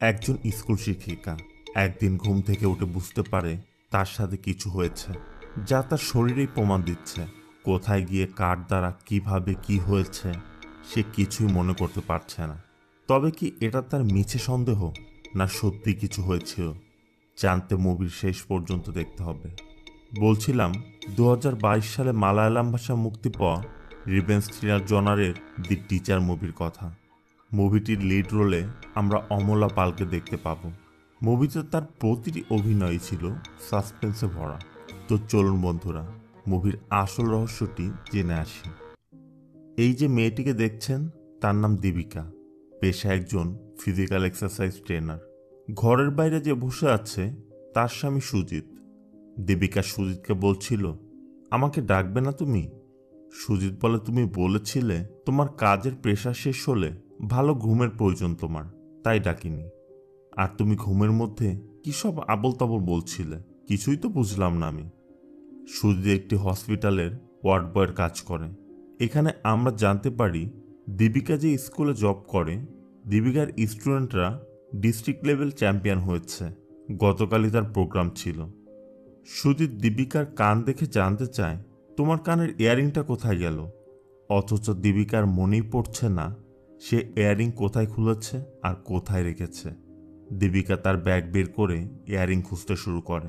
একজন স্কুল শিক্ষিকা একদিন ঘুম থেকে উঠে বুঝতে পারে তার সাথে কিছু হয়েছে, যা তার শরীরেই প্রমাণ দিচ্ছে। কোথায় গিয়ে কার দ্বারা কিভাবে কি হয়েছে সে কিছুই মনে করতে পারছে না। তবে কি এটা তার মিছে সন্দেহ, না সত্যি কিছু হয়েছিল? জানতে মুভির শেষ পর্যন্ত দেখতে হবে। বলছিলাম 2022 সালে মালায়ালাম ভাষা মুক্তি পাওয়া রিভেঞ্জ থ্রিলার জনারের দি টিচার মুভির কথা। মুভিটির লিড রোলে আমরা অমলা পালকে দেখতে পাব। মুভিতে তার প্রতিটি অভিনয় ছিল সাসপেন্সে ভরা। তো চলুন বন্ধুরা, মুভির আসল রহস্যটি জেনে আসি। এই যে মেয়েটিকে দেখছেন, তার নাম দীপিকা। পেশা একজন ফিজিক্যাল এক্সারসাইজ ট্রেনার। ঘরের বাইরে যে বসে আছে তার স্বামী সুজিত। দীপিকা সুজিতকে বলছিল, আমাকে ডাকবে না তুমি? সুজিত বলে, তুমি বলেছিলে তোমার কাজের প্রেশার শেষ হলে ভালো ঘুমের প্রয়োজন তোমার, তাই ডাকিনি। আর তুমি ঘুমের মধ্যে কি সব আবল তাবল বলছিলে, কিছুই তো বুঝলাম না আমি। সুজিত একটি হসপিটালের ওয়ার্ড বয়ের কাজ করে। এখানে আমরা জানতে পারি দীপিকা যে স্কুলে জব করে, দীপিকার স্টুডেন্টরা ডিস্ট্রিক্ট লেভেল চ্যাম্পিয়ন হয়েছে। গতকালই তার প্রোগ্রাম ছিল। সুজিত দীপিকার কান দেখে জানতে চায়, তোমার কানের ইয়ারিংটা কোথায় গেল? অথচ দীপিকার মনেই পড়ছে না সে ইয়ারিং কোথায় খুলেছে আর কোথায় রেখেছে। দীপিকা তার ব্যাগ বের করে ইয়ারিং খুঁজতে শুরু করে।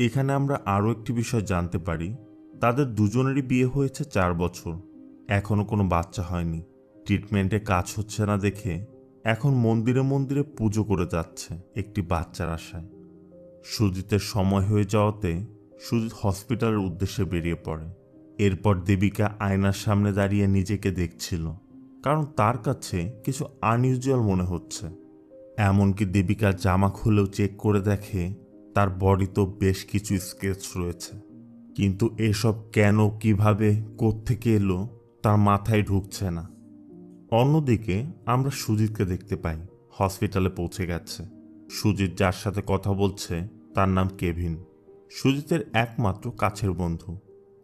এখানে আমরা আরও একটি বিষয় জানতে পারি, তাদের দুজনেরই বিয়ে হয়েছে 4 বছর, এখনও কোনো বাচ্চা হয়নি। ট্রিটমেন্টে কাজ হচ্ছে না দেখে এখন মন্দিরে মন্দিরে পুজো করে যাচ্ছে একটি বাচ্চার আশায়। সুজিতের সময় হয়ে যাওয়াতে সুজিত হসপিটালের উদ্দেশ্যে বেরিয়ে পড়ে। এরপর দীপিকা আয়নার সামনে দাঁড়িয়ে নিজেকে দেখছিল, কারণ তার কাছে কিছু আনইউজুয়াল মনে হচ্ছে। এমনকি দীপিকার জামা খুলেও চেক করে দেখে তার বডিতেও বেশ কিছু স্কেচ রয়েছে। কিন্তু এসব কেন, কিভাবে, কোত্থেকে এলো তার মাথায় ঢুকছে না। অন্যদিকে আমরা সুজিতকে দেখতে পাই হসপিটালে পৌঁছে গেছে। সুজিত যার সাথে কথা বলছে তার নাম কেভিন, সুজিতের একমাত্র কাছের বন্ধু।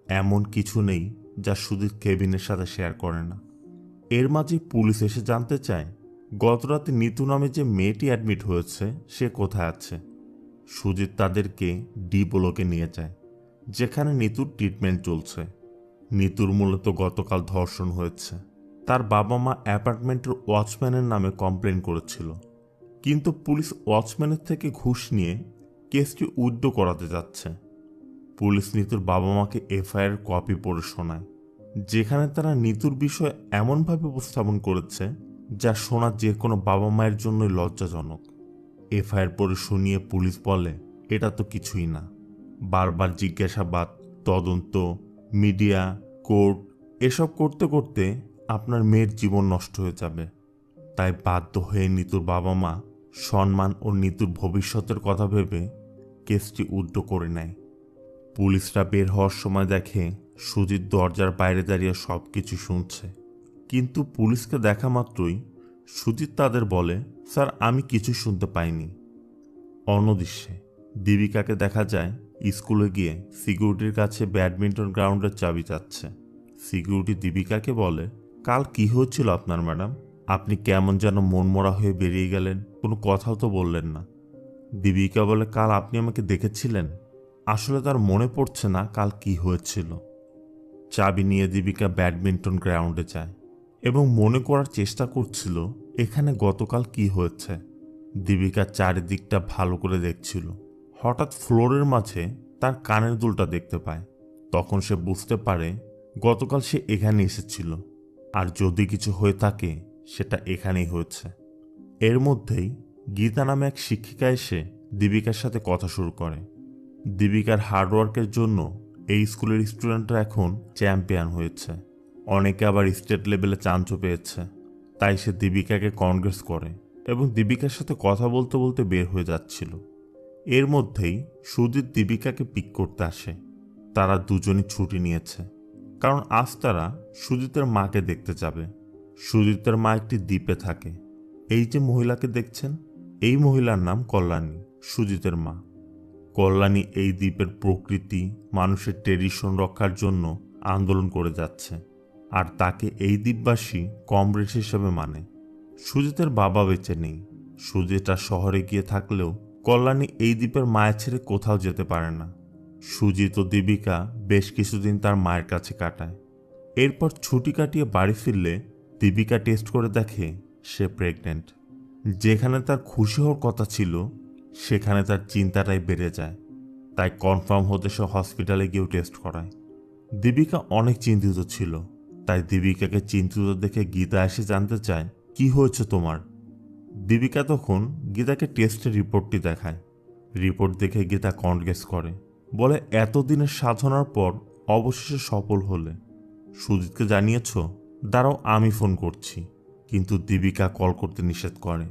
এমন কিছু নেই যা সুজিত কেভিনের সাথে শেয়ার করে না। এর মাঝে পুলিশ এসে জানতে চায় গতরাতে নিতু নামে যে মেয়েটি অ্যাডমিট হয়েছে সে কোথায় আছে। সুজিত তাদেরকে ডি ব্লকে নিয়ে যায়, যেখানে নিতুর ট্রিটমেন্ট চলছে। নিতুর মূলত গতকাল ধর্ষণ হয়েছে। তার বাবা মা অ্যাপার্টমেন্টের ওয়াচম্যানের নামে কমপ্লেন করেছিল, কিন্তু পুলিশ ওয়াচম্যানের থেকে ঘুষ নিয়ে কেসটি উইথড্র করাতে যাচ্ছে। পুলিশ নিতুর বাবা মাকে এফআইআর কপি পড়ে শোনায়, যেখানে তারা নিতুর বিষয় এমনভাবে উপস্থাপন করেছে যা শোনা যে কোনো বাবা মায়ের জন্যই লজ্জাজনক। এফআইআর পড়ে শুনিয়ে পুলিশ বলে, এটা তো কিছুই না। বারবার জিজ্ঞাসাবাদ, তদন্ত, মিডিয়া, কোর্ট এসব করতে করতে আপনার মেয়ের জীবন নষ্ট হয়ে যাবে। তাই বাধ্য হয়ে নিতুর বাবা মা সম্মান ও নিতুর ভবিষ্যতের কথা ভেবে কেসটি উইথড্র করে নেয়। পুলিশরা বের হওয়ার সময় দেখে সুজিত দরজার বাইরে দাঁড়িয়ে সব কিছু শুনছে। কিন্তু পুলিশকে দেখা মাত্রই সুজিত তাদের বলে, স্যার আমি কিছু শুনতে পাইনি। অন্যদৃশ্যে দীপিকাকে দেখা যায় স্কুলে গিয়ে সিকিউরিটির কাছে ব্যাডমিন্টন গ্রাউন্ডের চাবি চাচ্ছে। সিকিউরিটি দীপিকাকে বলে, কাল কি হয়েছিল আপনার ম্যাডাম? আপনি কেমন যেন মনমরা হয়ে বেরিয়ে গেলেন, কোনো কথাও তো বললেন না। দীপিকা বলে, কাল আপনি আমাকে দেখেছিলেন? আসলে তার মনে পড়ছে না কাল কি হয়েছিল। চাবি নিয়ে দীপিকা ব্যাডমিন্টন গ্রাউন্ডে যায় এবং মনে করার চেষ্টা করছিল এখানে গতকাল কি হয়েছে। দীপিকা চারিদিকটা ভালো করে দেখছিল। হঠাৎ ফ্লোরের মাঝে তার কানের দুলটা দেখতে পায়। তখন সে বুঝতে পারে গতকাল সে এখানে এসেছিল, আর যদি কিছু হয়ে থাকে সেটা এখানেই হয়েছে। এর মধ্যেই গীতা নামে এক শিক্ষিকা এসে দীপিকার সাথে কথা শুরু করে। দীপিকার হার্ডওয়ার্কের জন্য এই স্কুলের স্টুডেন্টরা এখন চ্যাম্পিয়ন হয়েছে, অনেকে আবার স্টেট লেভেলে চান্সও পেয়েছে। তাই সে দীপিকাকে কনগ্রেস করে এবং দীপিকার সাথে কথা বলতে বলতে বের হয়ে যাচ্ছিল। এর মধ্যেই সুজিত দীপিকাকে পিক করতে আসে। তারা দুজনই ছুটি নিয়েছে, কারণ আজ তারা সুজিতের মাকে দেখতে যাবে। সুজিতের মা একটি দ্বীপে থাকে। এই যে মহিলাকে দেখছেন, এই মহিলার নাম কল্যাণী, সুজিতের মা। কল্যাণী এই দ্বীপের প্রকৃতি, মানুষের ট্রেডিশন রক্ষার জন্য আন্দোলন করে যাচ্ছে, আর তাকে এই দ্বীপবাসী কমরেড হিসেবে মানে। সুজিতের বাবা বেঁচে নেই, সুজিত আর শহরে গিয়ে থাকলেও কল্যাণী এই দ্বীপের মায়া ছেড়ে কোথাও যেতে পারে না। সুজিত ও দীপিকা বেশ কিছুদিন তার মায়ের কাছে কাটায়। এরপর ছুটি কাটিয়ে বাড়ি ফিরলে দীপিকা টেস্ট করে দেখে সে প্রেগনেন্ট। যেখানে তার খুশি হওয়ার কথা ছিল সেখানে তার চিন্তাটাই বেড়ে যায়। তাই কনফার্ম হতে সে হসপিটালে গিয়েও টেস্ট করায়। দীপিকা অনেক চিন্তিত ছিল, তাই দীপিকাকে চিন্তিত দেখে গীতা এসে জানতে চায় কি হয়েছে তোমার। দীপিকা তখন গীতাকে টেস্টের রিপোর্টটি দেখায়। রিপোর্ট দেখে গীতা কনগ্রেস করে, বলে এতদিনের সাধনার পর অবশেষে সফল হলে। সুজিতকে জানিয়েছ? দাঁড়াও আমি ফোন করছি। কিন্তু দীপিকা কল করতে নিষেধ করে।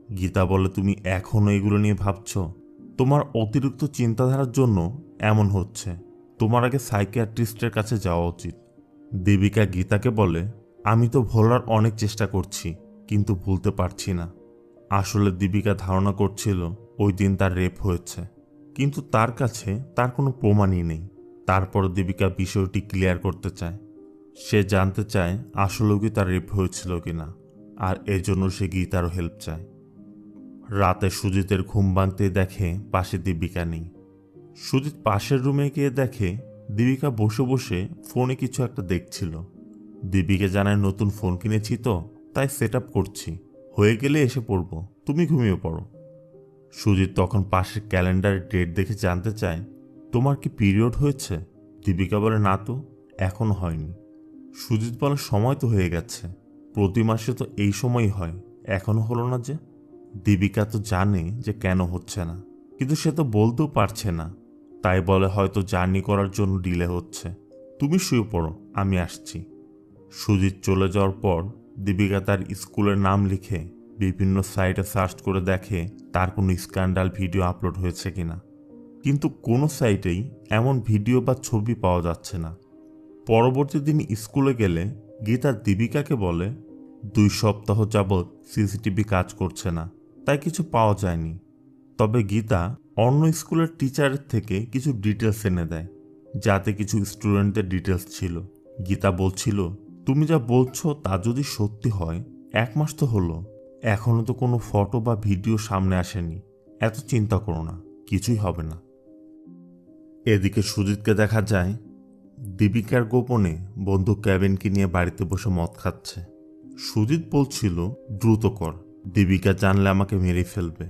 গীতা বলে তুমি এখনো এগুলো নিয়ে ভাবছ? তোমার অতিরিক্ত চিন্তাধারার জন্য এমন হচ্ছে। তোমার আগে সাইকিয়াট্রিস্টের কাছে যাওয়া উচিত। দীপিকা গীতাকে বলে আমি তো ভোলার অনেক চেষ্টা করছি, কিন্তু ভুলতে পারছি না। আসলে দীপিকা ধারণা করছিল ওই দিন তার রেপ হয়েছে, কিন্তু তার কাছে তার কোনো প্রমাণই নেই। তারপর দীপিকা বিষয়টি ক্লিয়ার করতে চায়। সে জানতে চায় আসলেও কি তার রেপ হয়েছিল কিনা, আর এজন্য সে গীতারও হেল্প চায়। রাতে সুজিতের ঘুম ভাঙতেই দেখে পাশে দীপিকা নেই। সুজিত পাশের রুমে গিয়ে দেখে দীপিকা বসে বসে ফোনে কিছু একটা দেখছিল। দীপিকা জানায় নতুন ফোন কিনেছি তো, তাই সেট আপ করছি, হয়ে গেলে এসে পড়বো, তুমি ঘুমিয়ে পড়ো। সুজিত তখন পাশের ক্যালেন্ডারে ডেট দেখে জানতে চায় তোমার কি পিরিয়ড হয়েছে? দীপিকা বলে না তো, এখনো হয়নি। সুজিত বলে সময় তো হয়ে গেছে, প্রতি মাসে তো এই সময়ই হয়, এখনো হলো না যে? দীপিকা তো জানে যে কেন হচ্ছে না, কিন্তু সে তো বলতেও পারছে না। তাই বলে হয়তো জার্নি করার জন্য ডিলে হচ্ছে, তুমি শুয়ে পড়ো, আমি আসছি। সুজিত চলে যাওয়ার পর দীপিকা তার স্কুলের নাম লিখে বিভিন্ন সাইটে সার্চ করে দেখে তার কোনো স্ক্যান্ডাল ভিডিও আপলোড হয়েছে কিনা, কিন্তু কোনো সাইটেই এমন ভিডিও বা ছবি পাওয়া যাচ্ছে না। পরবর্তী দিন স্কুলে গেলে গীতা দীপিকাকে বলে 2 সপ্তাহ যাবৎ সিসিটিভি কাজ করছে না, তাই কিছু পাওয়া যায়নি। তবে গীতা অন্য স্কুলের টিচারের থেকে কিছু ডিটেলস এনে দেয়, যাতে কিছু স্টুডেন্টদের ডিটেলস ছিল। গীতা বলছিল তুমি যা বলছো তা যদি সত্যি হয়, 1 মাস তো হলো, এখনো তো কোনো ফটো বা ভিডিও সামনে আসেনি, এত চিন্তা করো না, কিছুই হবে না। এদিকে সুজিতকে দেখা যায় দীপিকার গোপনে বন্ধু কেভিনকে নিয়ে বাড়িতে বসে মদ খাচ্ছে। সুজিত বলছিল দ্রুত কর, দীপিকা জানলে আমাকে মেরে ফেলবে।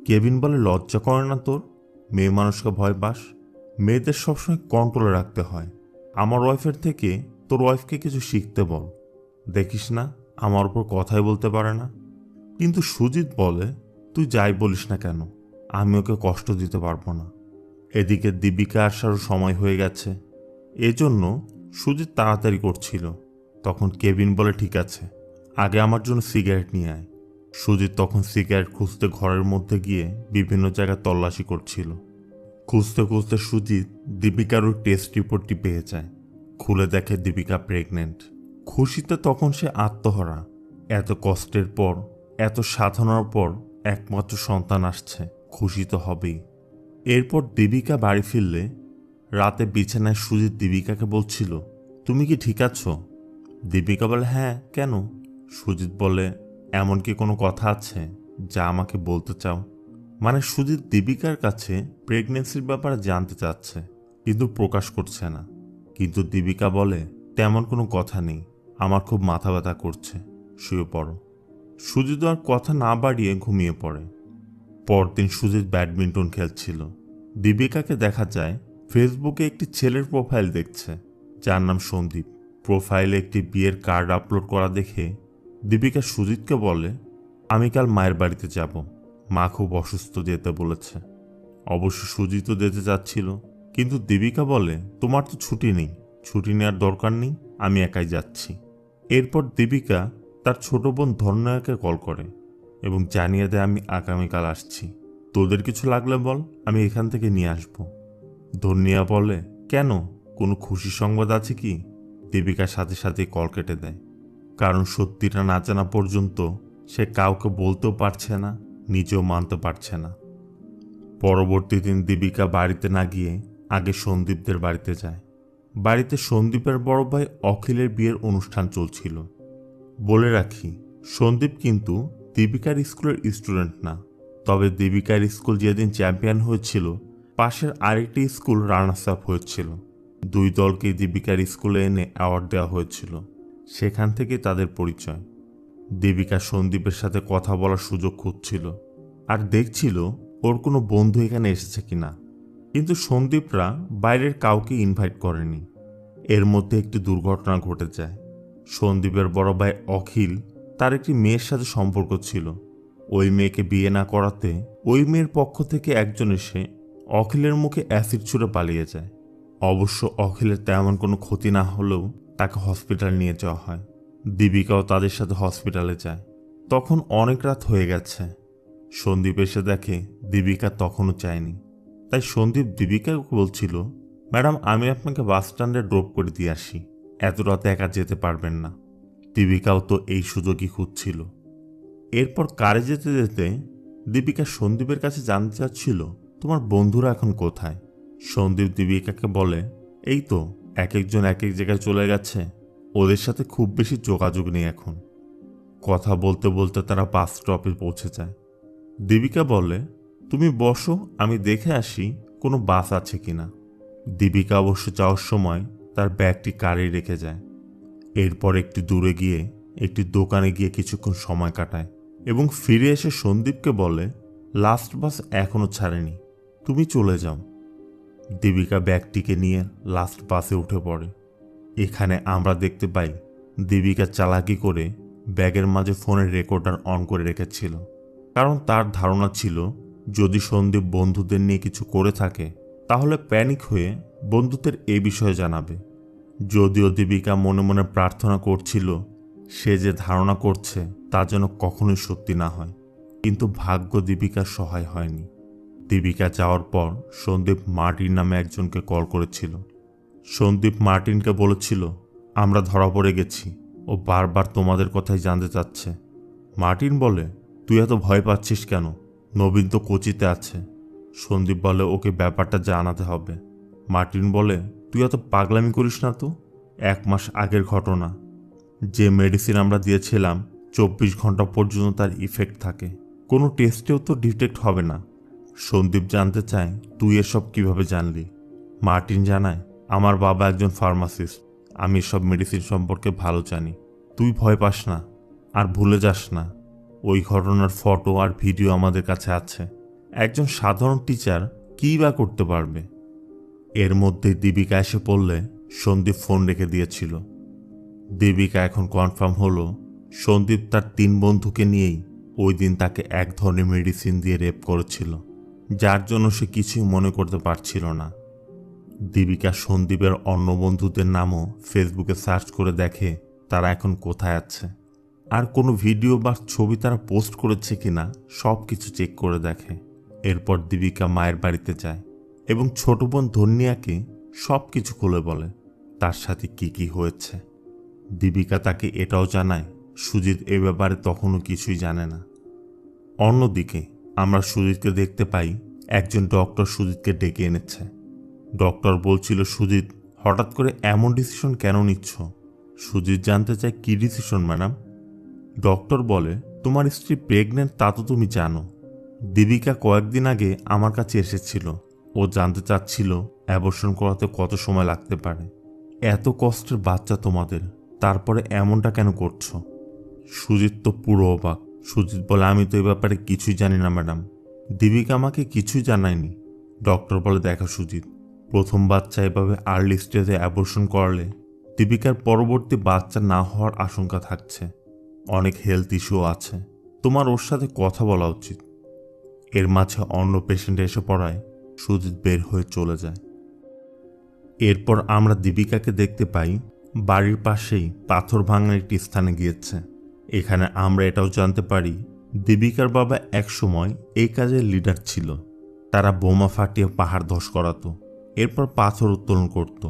কেভিন বলে লজ্জা করে না তোর? মেয়ে মানুষকে ভয় পাস? মেয়েদের সবসময় কন্ট্রোলে রাখতে হয়। আমার ওয়াইফের থেকে তোর ওয়াইফকে কিছু শিখতে বল, দেখিস না আমার উপর কথাই বলতে পারে না। কিন্তু সুজিত বলে তুই যাই বলিস না কেন, আমি ওকে কষ্ট দিতে পারবো না। এদিকে দীপিকা আসারও সময় হয়ে গেছে, এজন্য সুজিত তাড়াতাড়ি করছিল। তখন কেভিন বলে ঠিক আছে, আগে আমার জন্য সিগারেট নিয়ে আয়। সুজিত তখন সিগারেট খুঁজতে ঘরের মধ্যে গিয়ে বিভিন্ন জায়গায় তল্লাশি করছিল। খুঁজতে খুঁজতে সুজিত দীপিকার ওই টেস্ট রিপোর্টটি পেয়ে যায়। খুলে দেখে দীপিকা প্রেগনেন্ট। খুশিতে তখন সে আত্মহারা। এত কষ্টের পর, এত সাধনার পর একমাত্র সন্তান আসছে, খুশি তো হবেই। এরপর দীপিকা বাড়ি ফিরলে রাতে বিছানায় সুজিত দীপিকাকে বলছিল তুমি কি ঠিক আছো? দীপিকা বলে হ্যাঁ, কেন? সুজিত বলে এমন কি কোনো কথা আছে যা আমাকে বলতে চাও? মানে সুজিত দীপিকার কাছে প্রেগনেন্সির ব্যাপারে জানতে চাচ্ছে, কিন্তু প্রকাশ করছে না। কিন্তু দীপিকা বলে তেমন কোনো কথা নেই, আমার খুব মাথা ব্যথা করছে, শুয়ে পড়ো। সুজিত আর কথা না বাড়িয়ে ঘুমিয়ে পড়ে। পরদিন সুজিত ব্যাডমিন্টন খেলছিল। দীপিকাকে দেখা যায় ফেসবুকে একটি ছেলের প্রোফাইল দেখছে, যার নাম সন্দীপ। প্রোফাইলে একটি বিয়ের কার্ড আপলোড করা দেখে দীপিকা সুজিতকে বলে আমি কাল মায়ের বাড়িতে যাব, মা খুব অসুস্থ, যেতে বলেছে। অবশ্য সুজিতও যেতে চাচ্ছিল, কিন্তু দীপিকা বলে তোমার তো ছুটি নেই, ছুটি নেওয়ার দরকার নেই, আমি একাই যাচ্ছি। এরপর দীপিকা তার ছোট বোন ধর্ণয়াকে কল করে এবং জানিয়ে দেয় আমি আগামীকাল আসছি, তোদের কিছু লাগলে বল, আমি এখান থেকে নিয়ে আসব। ধর্ণিয়া বলে কেন, কোনো খুশি সংবাদ আছে কি? দীপিকার সাথে সাথে কল কেটে দেয়, কারণ সত্যিটা না জানা পর্যন্ত সে কাউকে বলতেও পারছে না, নিজেও মানতে পারছে না। পরবর্তী দিন দীপিকা বাড়িতে না গিয়ে আগে সন্দীপদের বাড়িতে যায়। বাড়িতে সন্দীপের বড় ভাই অখিলের বিয়ের অনুষ্ঠান চলছিল। বলে রাখি, সন্দীপ কিন্তু দীপিকার স্কুলের স্টুডেন্ট না, তবে দীপিকার স্কুল যেদিন চ্যাম্পিয়ন হয়েছিল পাশের আরেকটি স্কুল রানার্স আপ হয়েছিল। দুই দলকেই দীপিকার স্কুলে এনে অ্যাওয়ার্ড দেওয়া হয়েছিল। সেখান থেকে তাদের পরিচয়। দীপিকা সন্দীপের সাথে কথা বলার সুযোগ খুঁজছিল আর দেখছিল ওর কোনো বন্ধু এখানে এসেছে কিনা, কিন্তু সন্দীপরা বাইরের কাউকে ইনভাইট করেনি। এর মধ্যে একটি দুর্ঘটনা ঘটে যায়। সন্দীপের বড় ভাই অখিল, তার একটি মেয়ের সাথে সম্পর্ক ছিল। ওই মেয়েকে বিয়ে না করাতে ওই মেয়ের পক্ষ থেকে একজন এসে অখিলের মুখে অ্যাসিড ছুঁড়ে পালিয়ে যায়। অবশ্য অখিলের তেমন কোনো ক্ষতি না হলেও তাকে হসপিটাল নিয়ে যাওয়া হয়। দীপিকাও তাদের সাথে হসপিটালে যায়। তখন অনেক রাত হয়ে গেছে। সন্দীপ এসে দেখে দীপিকা তখনও চায়নি। তাই সন্দীপ দীপিকাকে বলছিল, ম্যাডাম আমি আপনাকে বাস স্ট্যান্ডে ড্রপ করে দিয়ে আসি, এত রাতে একা যেতে পারবেন না। দীপিকাও তো এই সুযোগই খুঁজছিল। এরপর কারে যেতে যেতে দীপিকা সন্দীপের কাছে জানতে চাচ্ছিল, তোমার বন্ধুরা এখন কোথায়? সন্দীপ দীপিকাকে বলে, এই তো এক একজন এক এক জায়গায় চলে গেছে, ওদের সাথে খুব বেশি যোগাযোগ নেই এখন। কথা বলতে বলতে তারা বাস স্টপে পৌঁছে যায়। দীপিকা বলে, তুমি বসো, আমি দেখে আসি কোনো বাস আছে কিনা। দীপিকা অবশ্য যাওয়ার সময় তার ব্যাগটি কারেই রেখে যায়। এরপর একটু দূরে গিয়ে একটি দোকানে গিয়ে কিছুক্ষণ সময় কাটায় এবং ফিরে এসে সন্দীপকে বলে, লাস্ট বাস এখনও ছাড়েনি, তুমি চলে যাও। দীপিকা ব্যাগটিকে নিয়ে লাস্ট বাসে উঠে পড়ে। এখানে আমরা দেখতে পাই দীপিকা চালাকি করে ব্যাগের মাঝে ফোনের রেকর্ডার অন করে রেখেছিল, কারণ তার ধারণা ছিল যদি সন্দীপ বন্ধুদের নিয়ে কিছু করে থাকে তাহলে প্যানিক হয়ে বন্ধুদের এই বিষয়ে জানাবে। যদিও দীপিকা মনে মনে প্রার্থনা করছিল সে যে ধারণা করছে তা যেন কখনোই সত্যি না হয়, কিন্তু ভাগ্য দীপিকার সহায় হয়নি। দীপিকা যাওয়ার পর সন্দীপ মার্টিন নামে একজনকে কল করেছিল। সন্দীপ মার্টিনকে বলেছিল, আমরা ধরা পড়ে গেছি, ও বারবার তোমাদের কথাই জানতে চাচ্ছে। মার্টিন বলে, তুই এত ভয় পাচ্ছিস কেন? নবীন তো কোচিতে আছে। সন্দীপ বলে, ওকে ব্যাপারটা জানাতে হবে। মার্টিন বলে, তুই এত পাগলামি করিস না তো, 1 মাস আগের ঘটনা। যে মেডিসিন আমরা দিয়েছিলাম 24 ঘন্টা পর্যন্ত তার ইফেক্ট থাকে, কোনো টেস্টেও তো ডিটেক্ট হবে না। সন্দীপ জানতে চায়, তুই এসব কিভাবে জানলি? মার্টিন জানায়, আমার বাবা একজন ফার্মাসিস্ট, আমি সব মেডিসিন সম্পর্কে ভালো জানি। তুই ভয় পাস না, আর ভুলে যাস না ওই ঘটনার ফটো আর ভিডিও আমাদের কাছে আছে। একজন সাধারণ টিচার কী বা করতে পারবে? এর মধ্যে দীপিকা এসে পড়লে সন্দীপ ফোন রেখে দিয়েছিল। দীপিকা এখন কনফার্ম হলো সন্দীপ তার 3 বন্ধুকে নিয়েই ওই দিন তাকে এক ধরনের মেডিসিন দিয়ে রেপ করেছিল, যার জন্য সে কিছুই মনে করতে পারছিল না। দীপিকা সন্দীপের অন্য বন্ধুদের নামও ফেসবুকে সার্চ করে দেখে তারা এখন কোথায় আছে, আর কোনো ভিডিও বা ছবি তারা পোস্ট করেছে কিনা সব কিছু চেক করে দেখে। এরপর দীপিকা মায়ের বাড়িতে যায় এবং ছোট বোন ধন্যাকে সব কিছু খুলে বলে তার সাথে কি কি হয়েছে। দীপিকা তাকে এটাও জানায় সুজিত এ ব্যাপারে তখনও কিছুই জানে না। অন্যদিকে আমরা সুজিতকে দেখতে পাই একজন ডক্টর সুজিতকে ডেকে এনেছে। ডক্টর বলছিল, সুজিত হঠাৎ করে এমন ডিসিশন কেন নিচ্ছ? সুজিত জানতে চায়, কি ডিসিশন ম্যাডাম? ডক্টর বলে, তোমার স্ত্রী প্রেগনেন্ট তা তো তুমি জানো। দীপিকা কয়েকদিন আগে আমার কাছে এসেছিল, ও জানতে চাচ্ছিল অ্যাবর্শন করাতে কত সময় লাগতে পারে। এত কষ্টের বাচ্চা তোমাদের, তারপরে এমনটা কেন করছো? সুজিত তো পুরো অবাক। সুজিত বলে, আমি তো এ ব্যাপারে কিছুই জানি না ম্যাডাম, দীপিকা আমাকে কিছুই জানায়নি। ডক্টর বলে, দেখো সুজিত, প্রথম বাচ্চা এভাবে আর্লি স্টেজে অ্যাবর্শন করালে দীপিকার পরবর্তী বাচ্চা না হওয়ার আশঙ্কা থাকছে, অনেক হেলথ ইস্যু আছে, তোমার ওর সাথে কথা বলা উচিত। এর মাঝে অন্য পেশেন্ট এসে পড়ায় সুজিত বের হয়ে চলে যায়। এরপর আমরা দীপিকাকে দেখতে পাই বাড়ির পাশেই পাথর ভাঙার একটি স্থানে গিয়েছে। এখানে আমরা এটাও জানতে পারি দীপিকার বাবা একসময় এই কাজের লিডার ছিল। তারা বোমা ফাটিয়ে পাহাড় ধস করাতো, এরপর পাথর উত্তোলন করত।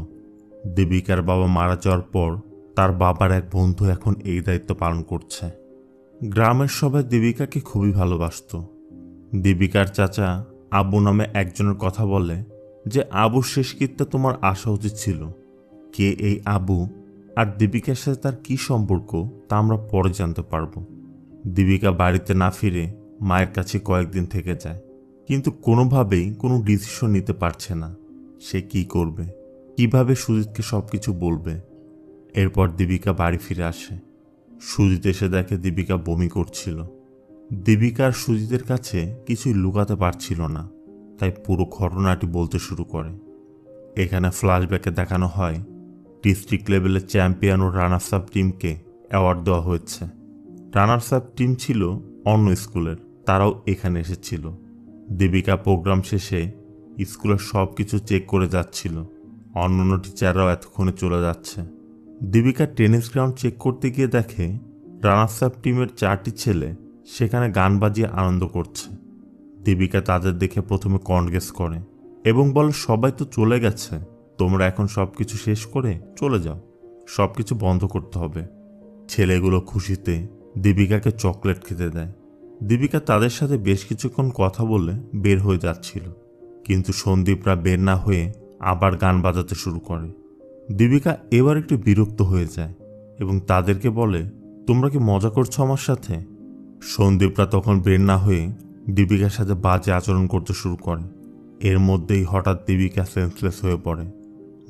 দীপিকার বাবা মারা যাওয়ার পর তার বাবার এক বন্ধু এখন এই দায়িত্ব পালন করছে। গ্রামের সবাই দীপিকাকে খুবই ভালোবাসত। দীপিকার চাচা আবু নামে একজনের কথা বলে যে আবুর শেষকৃত্যে তোমার আসা উচিত ছিল। কে এই আবু আর দীপিকার সাথে তার কি সম্পর্ক তা আমরা পরে জানতে পারব। দীপিকা বাড়িতে না ফিরে মায়ের কাছে কয়েকদিন থেকে যায়, কিন্তু কোনোভাবেই কোনো ডিসিশন নিতে পারছে না। সে কি করবে, কিভাবে সুজিতকে সবকিছু বলবে। এরপর দীপিকা বাড়ি ফিরে আসে। সুজিত এসে দেখে দীপিকা বমি করছিল। দীপিকা আর সুজিতের কাছে কিছুই লুকাতে পারছিল না, তাই পুরো ঘটনাটি বলতে শুরু করে। এখানে ফ্ল্যাশব্যাকে দেখানো হয় ডিস্ট্রিক্ট লেভেলের চ্যাম্পিয়ন ও রানার্স আপ টিমকে অ্যাওয়ার্ড দেওয়া হয়েছে। রানার্স আপ টিম ছিল অন্য স্কুলের, তারাও এখানে এসেছিল। দীপিকা প্রোগ্রাম শেষে স্কুলের সব কিছু চেক করে যাচ্ছিল। অন্যান্য টিচাররাও এতক্ষণে চলে যাচ্ছে। দীপিকা টেনিস গ্রাউন্ড চেক করতে গিয়ে দেখে রানার্স আপ টিমের 4টি ছেলে সেখানে গান বাজিয়ে আনন্দ করছে। দীপিকা তাদের দেখে প্রথমে কনগ্রেস করে এবং বলে, সবাই তো চলে গেছে, তোমরা এখন সব কিছু শেষ করে চলে যাও, সব কিছু বন্ধ করতে হবে। ছেলেগুলো খুশিতে দীপিকাকে চকলেট খেতে দেয়। দীপিকা তাদের সাথে বেশ কিছুক্ষণ কথা বলে বের হয়ে যাচ্ছিল, কিন্তু সন্দীপরা বের না হয়ে আবার গান বাজাতে শুরু করে। দীপিকা এবার একটু বিরক্ত হয়ে যায় এবং তাদেরকে বলে, তোমরা কি মজা করছো আমার সাথে? সন্দীপরা তখন বের না হয়ে দীপিকার সাথে বাজে আচরণ করতে শুরু করে। এর মধ্যেই হঠাৎ দীপিকা সেন্সলেস হয়ে পড়ে।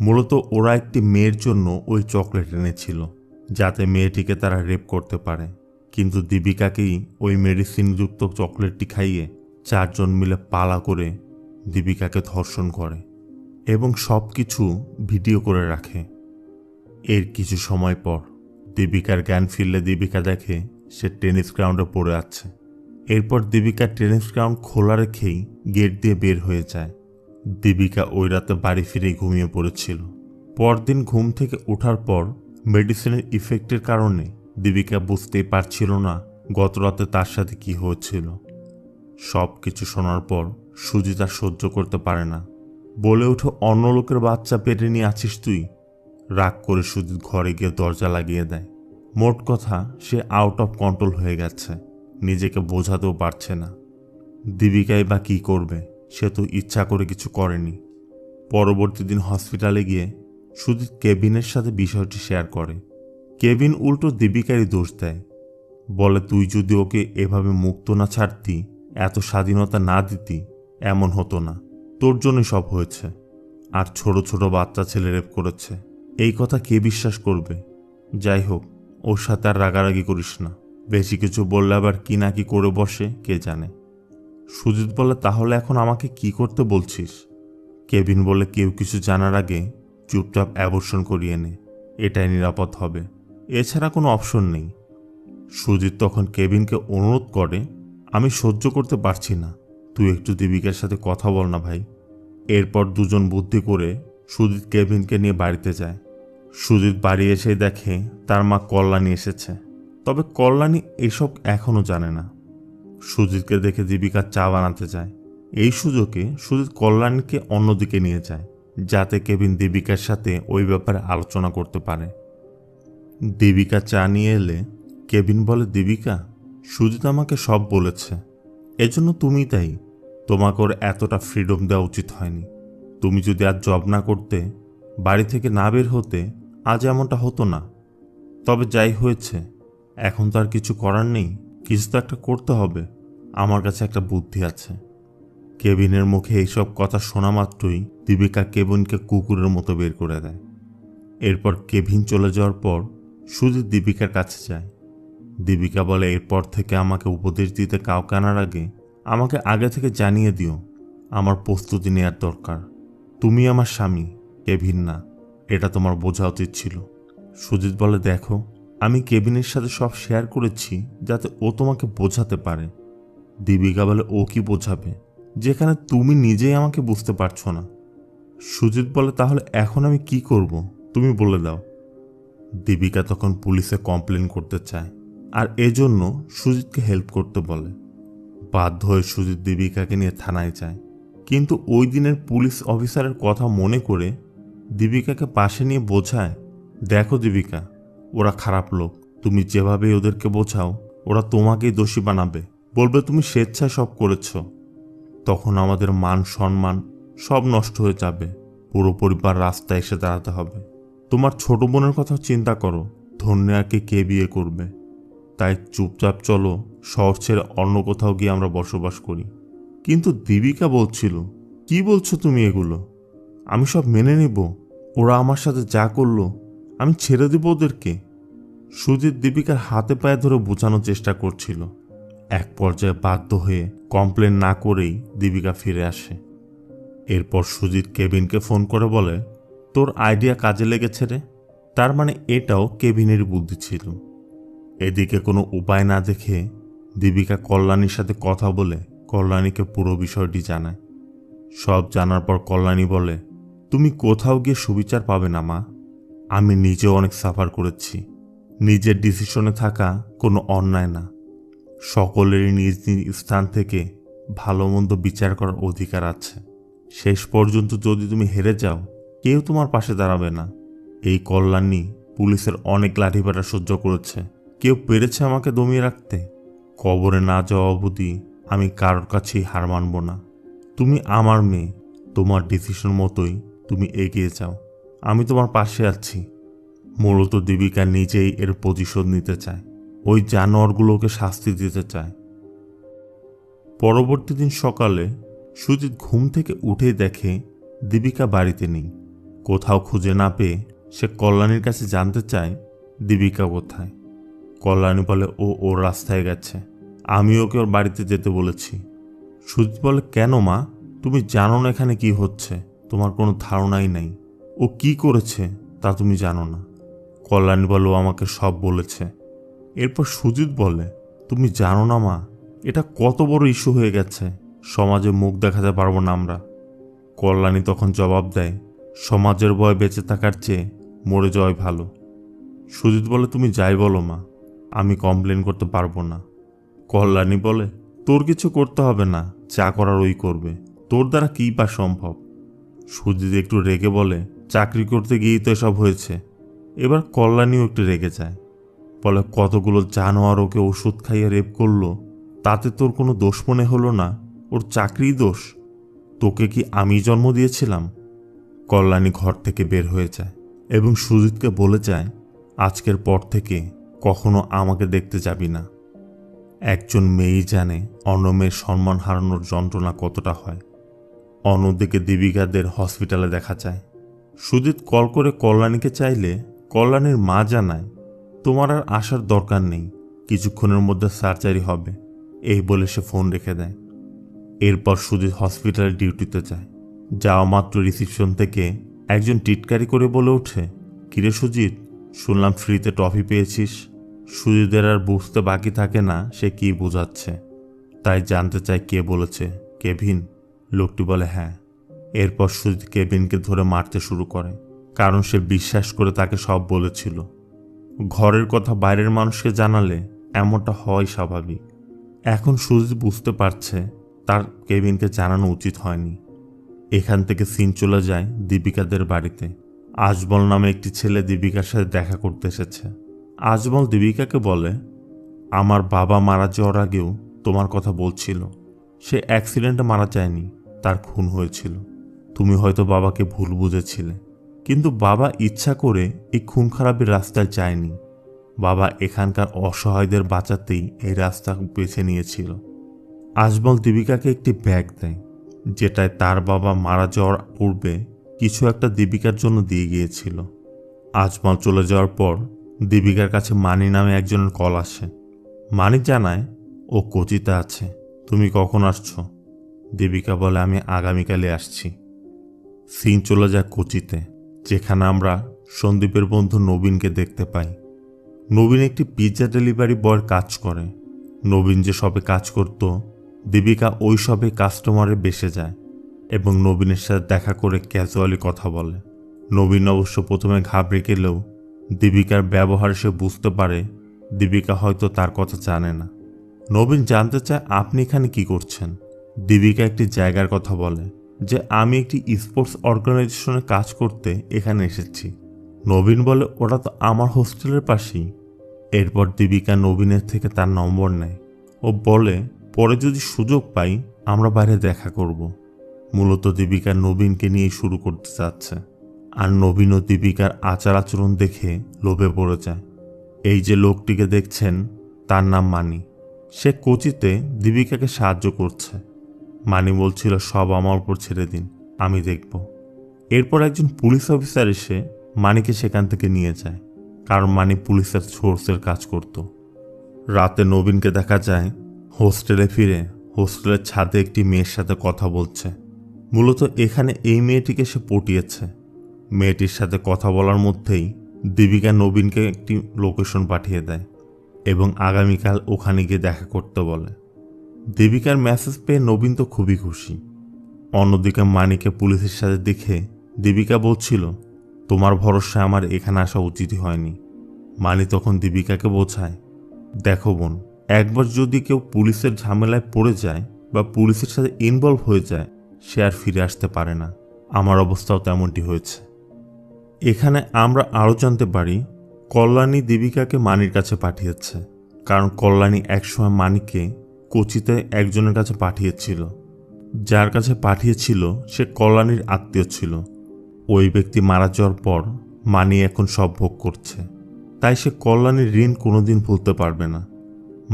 মূলত ওরা একটি মেয়ের জন্য ওই চকলেট এনেছিল, যাতে মেয়েটিকে তারা রেপ করতে পারে, কিন্তু দীপিকাকেই ওই মেডিসিনযুক্ত চকলেটটি খাইয়ে 4 জন মিলে পালা করে দীপিকাকে ধর্ষণ করে এবং সব কিছু ভিডিও করে রাখে। এর কিছু সময় পর দীপিকার জ্ঞান ফিরলে দীপিকা দেখে সে টেনিস গ্রাউন্ডে পড়ে আছে। এরপর দীপিকা টেনিস গ্রাউন্ড খোলা রেখেই গেট দিয়ে বের হয়ে যায়। দীপিকা ওই রাতে বাড়ি ফিরে ঘুমিয়ে পড়েছিল। পরদিন ঘুম থেকে ওঠার পর মেডিসিনের ইফেক্টের কারণে দীপিকা বুঝতেই পারছিল না গত রাতে তার সাথে কি হয়েছিল। সব কিছু শোনার পর সুজিত আর সহ্য করতে পারে না, বলে ওঠে, অন্য লোকের বাচ্চা পেটে নিয়ে আছিস তুই? রাগ করে সুজিত ঘরে গিয়ে দরজা লাগিয়ে দেয়। মোট কথা, সে আউট অফ কন্ট্রোল হয়ে গেছে, নিজেকে বোঝাতেও পারছে না। দীপিকাই বা কি করবে, সে তো ইচ্ছা করে কিছু করেনি। পরবর্তী দিন হসপিটালে গিয়ে সুজিত কেভিনের সাথে বিষয়টি শেয়ার করে। কেভিন উল্টো দীপিকারই দোষ দেয়, বলে, তুই যদি ওকে এভাবে মুক্ত না ছাড়তি, এত স্বাধীনতা না দিতি, এমন হতো না, তোর জন্যই সব হয়েছে। আর ছোট ছোট বাচ্চা ছেলে রেপ করেছে, এই কথা কে বিশ্বাস করবে? যাই হোক, ওর সাথে আর রাগারাগি করিস না, বেশি কিছু বললে আবার কি না কি করে বসে কে জানে। সুজিত বলে, তাহলে এখন আমাকে কি করতে বলছিস? কেভিন বলে, কেউ কিছু জানার আগে চুপচাপ অ্যাবর্শন করিয়ে নে, এটাই নিরাপদ হবে, এছাড়া কোনো অপশন নেই। সুজিত তখন কেভিনকে অনুরোধ করে, আমি সহ্য করতে পারছি না, তুই একটু দীপিকার সাথে কথা বল না ভাই। এরপর দুজন বুদ্ধি করে সুজিত কেভিনকে নিয়ে বাড়িতে যায়। সুজিত বাড়ি এসে দেখে তার মা কল্যাণী এসেছে, তবে কল্যাণী এসব এখনও জানে না। সুজিতকে দেখে দীপিকা চা বানাতে যায়। এই সুযোগে সুজিত কল্যাণীকে অন্যদিকে নিয়ে যায়, যাতে কেভিন দীপিকার সাথে ওই ব্যাপারে আলোচনা করতে পারে। দীপিকা চা নিয়ে এলে কেভিন বলে, দীপিকা, সুজিত আমাকে সব বলেছে, এজন্য তুমি তাই, তোমাকে ওর এতটা ফ্রিডম দেওয়া উচিত হয়নি। তুমি যদি আজ জব না করতে, বাড়ি থেকে না বের হতে, আজ এমনটা হতো না। তবে যাই হয়েছে, এখন তো আর কিছু করার নেই, কিছু তো একটা করতে হবে। আমার কাছে একটা বুদ্ধি আছে। কেভিনের মুখে এইসব কথা শোনা মাত্রই দীপিকা কেভিনকে কুকুরের মতো বের করে দেয়। এরপর কেভিন চলে যাওয়ার পর সুজিত দীপিকার কাছে যায়। দীপিকা বলে, এরপর থেকে আমাকে উপদেশ দিতে কাউকে আনার আগে আমাকে আগে থেকে জানিয়ে দিও, আমার প্রস্তুতি নেওয়ার দরকার। তুমি আমার স্বামী, কেভিন না, এটা তোমার বোঝা উচিত ছিল। সুজিত বলে, দেখো, আমি কেভিনের সাথে সব শেয়ার করেছি যাতে ও তোমাকে বোঝাতে পারে। দীপিকা বলে, ও কি বোঝাবে, যেখানে তুমি নিজেই আমাকে বুঝতে পারছো না। সুজিত বলে, তাহলে এখন আমি কি করব, তুমি বলে দাও। দীপিকা তখন পুলিশে কমপ্লেন করতে চায়, আর এজন্য সুজিতকে হেল্প করতে বলে। বাধ্য হয়ে সুজিত দীপিকাকে নিয়ে থানায় যায়, কিন্তু ওই দিনের পুলিশ অফিসারের কথা মনে করে দীপিকাকে পাশে নিয়ে বোঝায়, দেখো দীপিকা, ওরা খারাপ লোক, তুমি যেভাবে ওদেরকে বোঝাও ওরা তোমাকেই দোষী বানাবে, বলবে তুমি স্বেচ্ছায় সব করেছ। তখন আমাদের মান সম্মান সব নষ্ট হয়ে যাবে, পুরো পরিবার রাস্তায় এসে দাঁড়াতে হবে। তোমার ছোট বোনের কথা চিন্তা করো, ধন্যাকে কে বিয়ে করবে? তাই চুপচাপ চলো শহর ছেড়ে অন্য কোথাও গিয়ে আমরা বসবাস করি। কিন্তু দীপিকা বলছিল, কি বলছো তুমি এগুলো? আমি সব মেনে নেব। ওরা আমার সাথে যা করলো আমি ছেড়ে দেব ওদেরকে। সুজিত দীপিকার হাতে পায়ে ধরে বোঝানোর চেষ্টা করছিল। এক পর্যায়ে বাধ্য হয়ে কমপ্লেন না করেই দীপিকা ফিরে আসে। এরপর সুজিত কেভিনকে ফোন করে বলে, তোর আইডিয়া কাজে লেগেছে রে। তার মানে এটাও কেভিনের বুদ্ধি ছিল। এদিকে কোনো উপায় না দেখে দীপিকা কল্যাণীর সাথে কথা বলে কল্যাণীকে পুরো বিষয়টি জানায়। সব জানার পর কল্যাণী বলে, তুমি কোথাও গিয়ে সুবিচার পাবে না মা। আমি নিজেও অনেক সাফার করেছি। নিজের ডিসিশনে থাকা কোনো অন্যায় না। সকলেরই নিজ নিজ স্থান থেকে ভালো মন্দ বিচার করার অধিকার আছে। শেষ পর্যন্ত যদি তুমি হেরে যাও, কেউ তোমার পাশে দাঁড়াবে না। এই কল্যাণী পুলিশের অনেক লাঠিপাটা সহ্য করেছে, কেউ পেরেছে আমাকে দমিয়ে রাখতে? কবরে না যাওয়া অবধি আমি কারোর কাছেই হার মানব না। তুমি আমার মেয়ে, তোমার ডিসিশন মতোই তুমি এগিয়ে যাও। আমি তোমার পাশে আছি। মূলত দীপিকা নিজেই এর প্রতিশোধ নিতে চায়। ওই জানোয়ারগুলোকে শাস্তি দিতে চায়। পরবর্তী দিন সকালে সুজিত ঘুম থেকে উঠেই দেখে দীপিকা বাড়িতে নেই। কোথাও খুঁজে না পেয়ে সে কল্যাণীর কাছে জানতে চায় দীপিকা কোথায়। কল্যাণী বলে ও ওর রাস্তায় গেছে, আমি ওকে ওর বাড়িতে যেতে বলেছি। সুজিত বলে, কেন মা? তুমি জানো না এখানে কি হচ্ছে? তোমার কোনো ধারণাই নাই। ও কি করেছে তা তুমি জানো না। কল্যাণী বলে, ও আমাকে সব বলেছে। এরপর সুজিত বলে, তুমি জানো না মা, এটা কত বড় ইস্যু হয়ে গেছে। সমাজে মুখ দেখাতে পারবো না আমরা। কল্যাণী তখন জবাব দেয়, সমাজের ভয়ে বেঁচে থাকার চেয়ে মরে যাওয়াই ভালো। সুজিত বলে, তুমি যাই বলো মা, আমি কমপ্লেন করতে পারবো না। কল্যাণী বলে, তোর কিছু করতে হবে না, যা করার ওই করবে। তোর দ্বারা কী বা সম্ভব? সুজিত একটু রেগে বলে, চাকরি করতে গিয়েই তো এসব হয়েছে। এবার কল্যাণীও একটু রেগে যায়, বলে, কতগুলো জানোয়ার ওকে ওষুধ খাইয়ে রেপ করলো, তাতে তোর কোনো দোষ মনে হলো না? ওর চাকরিই দোষ? তোকে কি আমি জন্ম দিয়েছিলাম? কল্যাণী ঘর থেকে বের হয়ে যায় এবং সুজিতকে বলে যায়, আজকের পর থেকে কখনো আমাকে দেখতে যাবি না। একজন মেয়েই জানে অন্য মেয়ের সম্মান হারানোর যন্ত্রণা কতটা হয়। অন্যদিকে দীপিকাদের হসপিটালে দেখা যায়। সুজিত কল করে কল্যাণীকে চাইলে কল্যাণীর মা জানায়, তোমার আর আসার দরকার নেই, কিছুক্ষণের মধ্যে সার্জারি হবে। এই বলে সে ফোন রেখে দেয়। এরপর সুজিত হসপিটালে ডিউটিতে যায়। যাওয়া মাত্র রিসিপশন থেকে একজন টিটকারি করে বলে ওঠে, কিরে সুজিত, শুনলাম ফ্রিতে টফি পেয়েছিস। সুজিতের আর বুঝতে বাকি থাকে না সে কি বোঝাচ্ছে, তাই জানতে চায় কে বলেছে। কেভিন? লোকটি বলে হ্যাঁ। এরপর সুজিত কেভিনকে ধরে মারতে শুরু করে, কারণ সে বিশ্বাস করে তাকে সব বলেছিল। ঘরের কথা বাইরের মানুষকে জানালে এমনটা হয় স্বাভাবিক। এখন সুজিত বুঝতে পারছে তার কেভিনকে জানানো উচিত হয়নি। এখান থেকে সিন চলে যায় দীপিকাদের বাড়িতে। আজমল নামে একটি ছেলে দীপিকার সাথে দেখা করতে এসেছে। আজমল দীপিকাকে বলে, আমার বাবা মারা যাওয়ার আগেও তোমার কথা বলছিল। সে অ্যাক্সিডেন্টে মারা যায়নি, তার খুন হয়েছিল। তুমি হয়তো বাবাকে ভুল বুঝেছিলে, কিন্তু বাবা ইচ্ছা করে এই খুন খারাপের রাস্তায় যায়নি। বাবা এখানকার অসহায়দের বাঁচাতেই এই রাস্তা বেছে নিয়েছিল। আজমল দীপিকাকে একটি ব্যাগ দেয়, যেটায় তার বাবা মারা যাওয়ার পূর্বে কিছু একটা দীপিকার জন্য দিয়ে গিয়েছিল। আজমল চলে যাওয়ার পর দীপিকার কাছে মানি নামে একজনের কল আসে। মানি জানায় ও কোচিতে আছে, তুমি কখন আসছো? দীপিকা বলে, আমি আগামীকালে আসছি। সিন চলে যায় কোচিতে, যেখানে আমরা সন্দীপের বন্ধু নবীনকে দেখতে পাই। নবীন একটি পিৎজা ডেলিভারি বয়ের কাজ করে। নবীন যে শপে কাজ করত, দীপিকা ওই শপে কাস্টমারে বেসে যায় এবং নবীনের সাথে দেখা করে ক্যাজুয়ালি কথা বলে। নবীন অবশ্য প্রথমে ঘাবড়ে গেলেও দীপিকার ব্যবহার সে বুঝতে পারে দীপিকা হয়তো তার কথা জানে না। নবীন জানতে চায়, আপনি এখানে কি করছেন? দীপিকা একটি জায়গার কথা বলে যে আমি একটি স্পোর্টস অর্গানাইজেশনে কাজ করতে এখানে এসেছি। নবীন বলে, ওটা তো আমার হোস্টেলের পাশেই। এরপর দীপিকা নবীনের থেকে তার নম্বর নেয় ও বলে, পরে যদি সুযোগ পাই আমরা বাইরে দেখা করব। মূলত দীপিকা নবীনকে নিয়ে শুরু করতে চাচ্ছে, আর নবীন ও দীপিকার আচার আচরণ দেখে লোভে পড়ে যায়। এই যে লোকটিকে দেখছেন, তার নাম মানি। সে কোচিতে দীপিকাকে সাহায্য করছে। মানি বলছিল সব আমার উপর ছেড়ে দিন, আমি দেখব। এরপর একজন পুলিশ অফিসার এসে মানিকে সেখান থেকে নিয়ে যায়, কারণ মানি পুলিশের সোর্সের কাজ করত। রাতে নবীনকে দেখা যায় হোস্টেলে ফিরে হোস্টেলের ছাদে একটি মেয়ের সাথে কথা বলছে। মূলত এখানে এই মেয়েটিকে সে পটিয়েছে। মেয়েটির সাথে কথা বলার মধ্যেই দীপিকা নবীনকে একটি লোকেশন পাঠিয়ে দেয় এবং আগামীকাল ওখানে গিয়ে দেখা করতে বলে। দীপিকার মেসেজ পেয়ে নবীন তো খুবই খুশি। অন্যদিকে মানিকে পুলিশের সাথে দেখে দীপিকা বলছিল, তোমার ভরসায় আমার এখানে আসা উচিতই হয়নি। মানি তখন দীপিকাকে বোঝায়, দেখো বোন, একবার যদি কেউ পুলিশের ঝামেলায় পড়ে যায় বা পুলিশের সাথে ইনভলভ হয়ে যায়, সে আর ফিরে আসতে পারে না। আমার অবস্থাও তেমনটি হয়েছে। এখানে আমরা আরও জানতে পারি কল্যাণী দীপিকাকে মানির কাছে পাঠিয়েছে, কারণ কল্যাণী একসময় মানিকে কোচিতে একজনের কাছে পাঠিয়েছিল। যার কাছে পাঠিয়েছিল সে কল্যাণীর আত্মীয় ছিল। ওই ব্যক্তি মারা যাওয়ার পর মানি এখন সব ভোগ করছে, তাই সে কল্যাণীর ঋণ কোনোদিন ভুলতে পারবে না।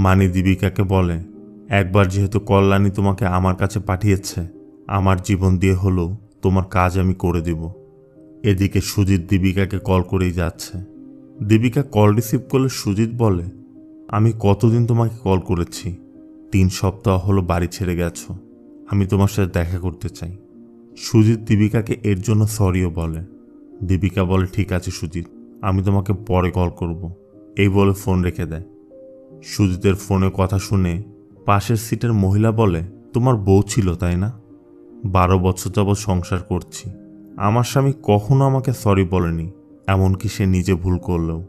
মানি দীপিকাকে বলে, একবার যেহেতু কল্যাণী তোমাকে আমার কাছে পাঠিয়েছে, আমার জীবন দিয়ে হলেও তোমার কাজ আমি করে দিব। এদিকে সুজিত দীপিকাকে কল করেই যাচ্ছে। দীপিকা কল রিসিভ করলে সুজিত বলে, আমি কতদিন তোমাকে কল করেছি, 3 সপ্তাহ হলো বাড়ি ছেড়ে গেছো, আমি তোমার সাথে দেখা করতে চাই। সুজিত দীপিকাকে এর জন্য সরিও বলে। দীপিকা বলে, ঠিক আছে সুজিত, আমি তোমাকে পরে কল করব, এই বলে ফোন রেখে দেয়। সুজিতের ফোনে কথা শুনে পাশের সিটের মহিলা বলে, তোমার বউ ছিল তাই না? 12 বছর যাবৎ সংসার করছি, আমার স্বামী কখনো আমাকে সরি বলেনি, এমনকি সে নিজে ভুল করলেও।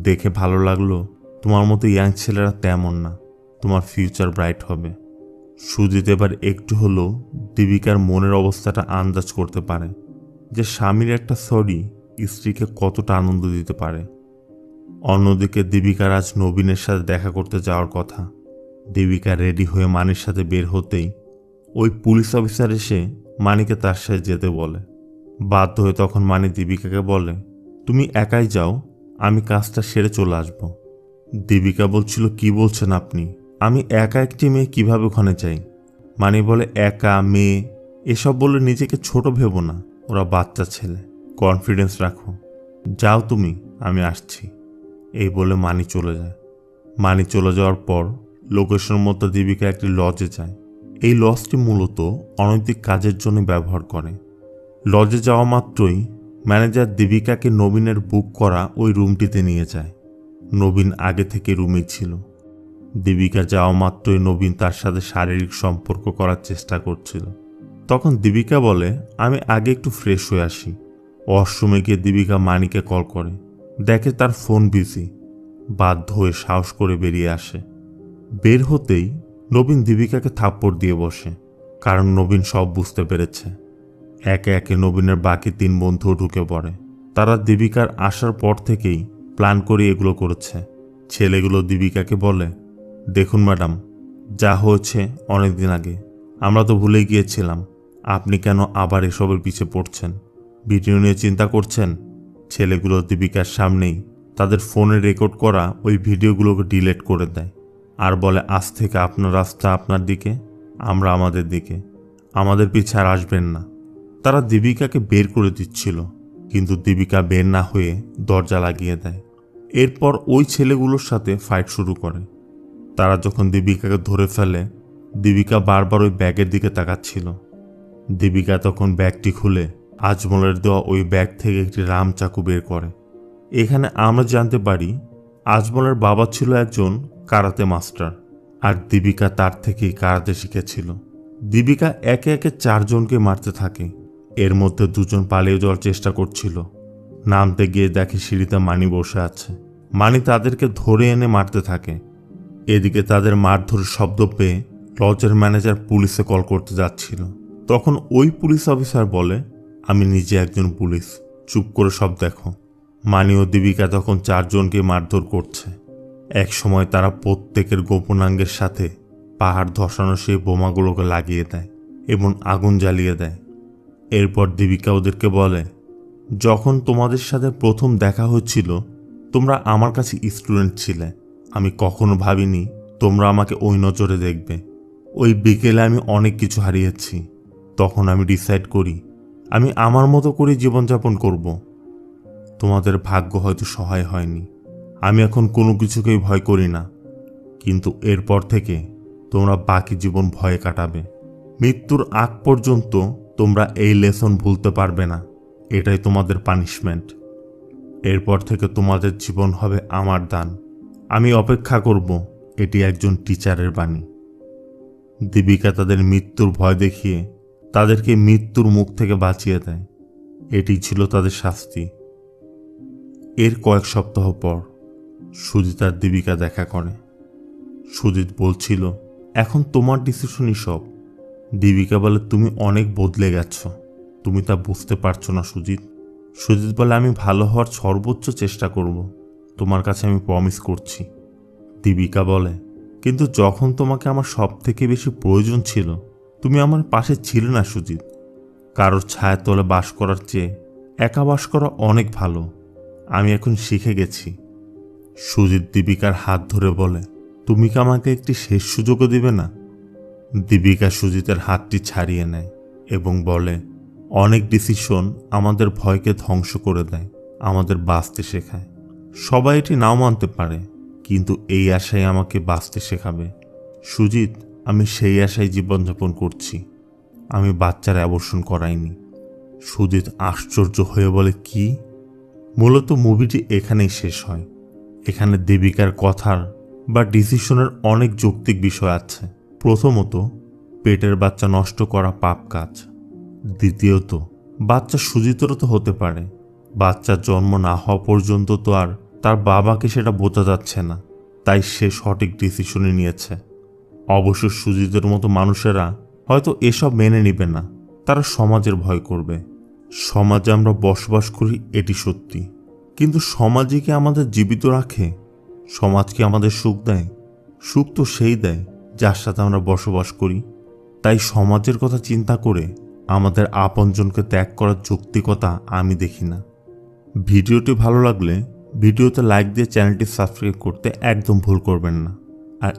দেখে ভালো লাগলো, তোমার মতো ইয়াং ছেলেরা তেমন না, তোমার ফিউচার ব্রাইট হবে। সুজিত এবার একটু হলেও দীপিকার মনের অবস্থাটা আন্দাজ করতে পারে যে স্বামীর একটা সরি স্ত্রীকে কতটা আনন্দ দিতে পারে। অন্যদিকে দীপিকার আজ নবীনের সাথে দেখা করতে যাওয়ার কথা। দীপিকা রেডি হয়ে মানির সাথে বের হতেই ওই পুলিশ অফিসার এসে মানিকে তার সাথে যেতে বলে। বাধ্য হয়ে তখন মানি দীপিকাকে বলে, তুমি একাই যাও, আমি কাজটা সেরে চলে আসব। দীপিকা বলছিল, কি বলছেন আপনি, আমি একা একটি মেয়ে কিভাবে ওখানে যাই? মানি বলে, একা মেয়ে এসব বলে নিজেকে ছোট ভেবো না, ওরা বাচ্চা ছেলে, কনফিডেন্স রাখো, যাও তুমি, আমি আসছি। এই বলে মানি চলে যায়। মানি চলে যাওয়ার পর লোকেশনের মধ্যে দীপিকা একটি লজে যায়। এই লজটি মূলত অনৈতিক কাজের জন্য ব্যবহার করে। লজে যাওয়া মাত্রই ম্যানেজার দীপিকাকে নবীনের বুক করা ওই রুমটিতে নিয়ে যায়। নবীন আগে থেকে রুমেই ছিল। দীপিকা যাওয়া মাত্রই নবীন তার সাথে শারীরিক সম্পর্ক করার চেষ্টা করছিল। তখন দীপিকা বলে, আমি আগে একটু ফ্রেশ হয়ে আসি। ওয়াশরুমে গিয়ে দীপিকা মানিকে কল করে, দেখে তার ফোন বিজি। বাধ্য হয়ে সাহস করে বেরিয়ে আসে। বের হতেই নবীন দীপিকাকে থাপ্পড় দিয়ে বসে, কারণ নবীন সব বুঝতে পেরেছে। একে একে নবীনের বাকি 3 বন্ধুও ঢুকে পড়ে। তারা দীপিকার আসার পর থেকেই প্ল্যান করে এগুলো করেছে। ছেলেগুলো দীপিকাকে বলে, দেখুন ম্যাডাম, যা হয়েছে অনেকদিন আগে, আমরা তো ভুলে গিয়েছিলাম, আপনি কেন আবার এসবের পিছে পড়ছেন? ভিডিও নিয়ে চিন্তা করছেন? ছেলেগুলো দীপিকার সামনেই তাদের ফোনে রেকর্ড করা ওই ভিডিওগুলোকে ডিলিট করে দেয় আর বলে, আজ থেকে আপনার রাস্তা আপনার দিকে, আমরা আমাদের দিকে, আমাদের পিছে আর আসবেন না। তারা দীপিকাকে বের করে দিচ্ছিল, কিন্তু দীপিকা বের না হয়ে দরজা লাগিয়ে দেয়। এরপর ওই ছেলেগুলোর সাথে ফাইট শুরু করে। তারা যখন দীপিকাকে ধরে ফেলে, দীপিকা বারবার ওই ব্যাগের দিকে তাকাচ্ছিল। দীপিকা তখন ব্যাগটি খুলে আজমলের দেওয়া ওই ব্যাগ থেকে একটি রাম চাকু বের করে। এখানে আমরা জানতে পারি আজমলের বাবা ছিল একজন কারাতে মাস্টার, আর দীপিকা তার থেকেই কারাতে শিখেছিল। দীপিকা একে একে 4 জনকে মারতে থাকে। এর মধ্যে 2 জন পালিয়ে যাওয়ার চেষ্টা করছিল। নামতে গিয়ে দেখে সিঁড়িতে মানি বসে আছে। মানি তাদেরকে ধরে এনে মারতে থাকে। এদিকে তাদের মারধরের শব্দ পেয়ে লজের ম্যানেজার পুলিশে কল করতে যাচ্ছিল। তখন ওই পুলিশ অফিসার বলে, আমি নিজে একজন পুলিশ, চুপ করে সব দেখো। মানি ও দীপিকা তখন 4 জনকে মারধর করছে। এক সময় তারা প্রত্যেকের গোপনাঙ্গের সাথে পাহাড় ধসানো সেই বোমাগুলোকে লাগিয়ে দেয় এবং আগুন জ্বালিয়ে দেয়। এরপর দীপিকা ওদেরকে বলে, যখন তোমাদের সাথে প্রথম দেখা হচ্ছিল তোমরা আমার কাছে স্টুডেন্ট ছিলে, আমি কখনো ভাবিনি তোমরা আমাকে ওই নজরে দেখবে। ওই বিকেলে আমি অনেক কিছু হারিয়েছি। তখন আমি ডিসাইড করি আমি আমার মতো করে জীবনযাপন করব। তোমাদের ভাগ্য হয়তো সহায় হয়নি। আমি এখন কোনো কিছুকেই ভয় করি না, কিন্তু এরপর থেকে তোমরা বাকি জীবন ভয়ে কাটাবে। মৃত্যুর আগ পর্যন্ত তোমরা এই লেসন ভুলতে পারবে না। এটাই তোমাদের পানিশমেন্ট। এরপর থেকে তোমাদের জীবন হবে আমার দান। আমি অপেক্ষা করব। এটি একজন টিচারের বাণী। দীপিকা তাদের মৃত্যুর ভয় দেখিয়ে তাদেরকে মৃত্যুর মুখ থেকে বাঁচিয়ে দেয়। এটি ছিল তাদের শাস্তি। এর কয়েক সপ্তাহ পর সুজিত আর দীপিকা দেখা করে। সুজিত বলছিল, এখন তোমার ডিসিশনই সব। দীপিকা বলে, তুমি অনেক বদলে গেছ, তুমি তা বুঝতে পারছো না সুজিত। সুজিত বলে, আমি ভালো হওয়ার সর্বোচ্চ চেষ্টা করব, তোমার কাছে আমি প্রমিস করছি। দীপিকা বলে, কিন্তু যখন তোমাকে আমার সব থেকে বেশি প্রয়োজন ছিল তুমি আমার পাশে ছিলে না সুজিত। কারোর ছায়া তলে বাস করার চেয়ে একা বাস করা অনেক ভালো। আমি এখন শিখে গেছি। সুজিত দীপিকার হাত ধরে বলে, তুমি কি আমাকে একটি শেষ সুযোগও দিবে না? দীপিকা সুজিতের হাতটি ছাড়িয়ে নেয় এবং বলে, অনেক ডিসিশন আমাদের ভয়কে ধ্বংস করে দেয়, আমাদের বাঁচতে শেখায়। সবাই এটি নাও মানতে পারে, কিন্তু এই আশাই আমাকে বাঁচতে শেখাবে। সুজিত, আমি সেই আশায় জীবনযাপন করছি। আমি বাচ্চার অ্যাবর্শন করাইনি। সুজিত আশ্চর্য হয়ে বলে, কি? মূলত মুভিটি এখানেই শেষ হয়। এখানে দীপিকার কথার বা ডিসিশনের অনেক যৌক্তিক বিষয় আছে। প্রথমত, পেটের বাচ্চা নষ্ট করা পাপ কাজ। দ্বিতীয়ত, বাচ্চা সুজিতেরও তো হতে পারে। বাচ্চার জন্ম না হওয়া পর্যন্ত তো আর তার বাবাকে সেটা বোঝা যাচ্ছে না, তাই সে সঠিক ডিসিশনই নিয়েছে। অবশ্য সুজিতের মতো মানুষেরা হয়তো এসব মেনে নেবে না, তারা সমাজের ভয় করবে। সমাজে আমরা বসবাস করি, এটি সত্যি, কিন্তু সমাজে কি আমাদের জীবিত রাখে? সমাজ কি আমাদের সুখ দেয়? সুখ তো সেই দেয় যার সাথে আমরা বসবাস করি। তাই সমাজের কথা চিন্তা করে আমাদের আপনজনকে ত্যাগ করার যৌক্তিকতা আমি দেখি না। ভিডিওটি ভালো লাগলে ভিডিওতে লাইক দিয়ে চ্যানেলটি সাবস্ক্রাইব করতে একদম ভুল করবেন না। আর